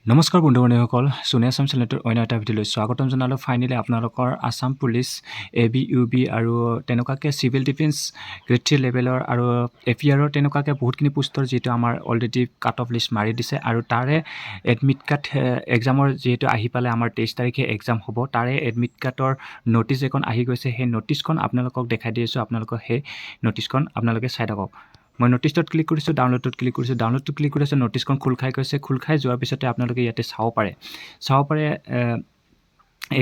নমস্কাৰ বন্ধু-বান্ধৱীসকল, সোনিয়া আসাম চেনেলটোৰ অন্য এটা ভিডিঅ'লৈ স্বাগতম জনালোঁ। ফাইনেলি আপোনালোকৰ আসাম পুলিচ ABUB আৰু তেনেকুৱাকৈ চিভিল ডিফেন্স গ্ৰেড 3 লেভেলৰ আৰু APRৰ তেনেকুৱাকৈ বহুতখিনি পোষ্টৰ যিহেতু আমাৰ অলৰেডি কাট অফ লিষ্ট মাৰি দিছে আৰু তাৰে এডমিট কাৰ্ড এক্সামৰ যিহেতু আহি পালে আমাৰ 23 তাৰিখে এক্সাম হ'ব। তাৰে এডমিট কাৰ্ডৰ নটিচ এখন আহি গৈছে। সেই নটিচখন আপোনালোকক দেখাই দি আছোঁ। আপোনালোকক সেই নটিচখন আপোনালোকে চাই থাকক। মই নটিচটোত ক্লিক কৰিছোঁ, ডাউনলোডত ক্লিক কৰিছোঁ, ডাউনলোডটো ক্লিক কৰিছোঁ, নটিচখন খোল খাই গৈছে। খোল খাই যোৱাৰ পিছতে আপোনালোকে ইয়াতে চাব পাৰে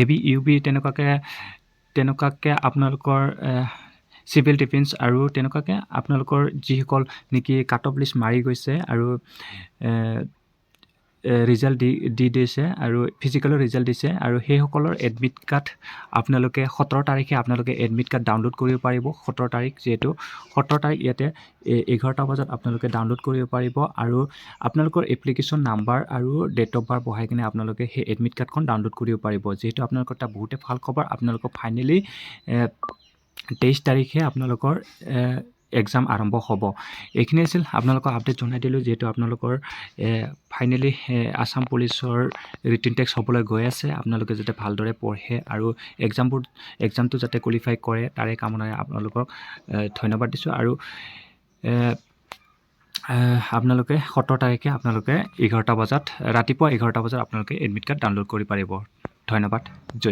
ABUB তেনেকুৱাকৈ আপোনালোকৰ চিভিল ডিফেন্স আৰু তেনেকুৱাকৈ আপোনালোকৰ যিসকল নেকি কাট অফ লিষ্ট মাৰি গৈছে আৰু ৰিজাল্ট দি দিছে আৰু ফিজিকেলৰ ৰিজাল্ট দিছে আৰু সেইসকলৰ এডমিট কাৰ্ড আপোনালোকে 17 তাৰিখে আপোনালোকে এডমিট কাৰ্ড ডাউনলোড কৰিব পাৰিব। 17 তাৰিখ যিহেতু 17 তাৰিখ ইয়াতে 11টা বজাত আপোনালোকে ডাউনলোড কৰিব পাৰিব আৰু আপোনালোকৰ এপ্লিকেশ্যন নাম্বাৰ আৰু ডেট অফ বাৰ্থ বহাই কিনে আপোনালোকে সেই এডমিট কাৰ্ডখন ডাউনলোড কৰিব পাৰিব। যিহেতু আপোনালোকৰ এটা বহুতে ভাল খবৰ, আপোনালোকৰ ফাইনেলি 23 তাৰিখে আপোনালোকৰ এক্সাম আৰম্ভ হ'ব। এইখিনি আছিল আপোনালোকক আপডেট জনাই দিলোঁ। যিহেতু আপোনালোকৰ ফাইনেলি আসাম পুলিচৰ ৰিটেন টেষ্ট হ'বলৈ গৈ আছে। আপোনালোকে যাতে ভালদৰে পঢ়ে আৰু এক্সামটো যাতে কোৱালিফাই কৰে তাৰে কামনাৰে আপোনালোকক ধন্যবাদ দিছোঁ আৰু আপোনালোকে 17 তাৰিখে আপোনালোকে 11টা বজাত ৰাতিপুৱা 11টা বজাত আপোনালোকে এডমিট কাৰ্ড ডাউনলোড কৰিব পাৰিব। ধন্যবাদ। জয় হিন্দ।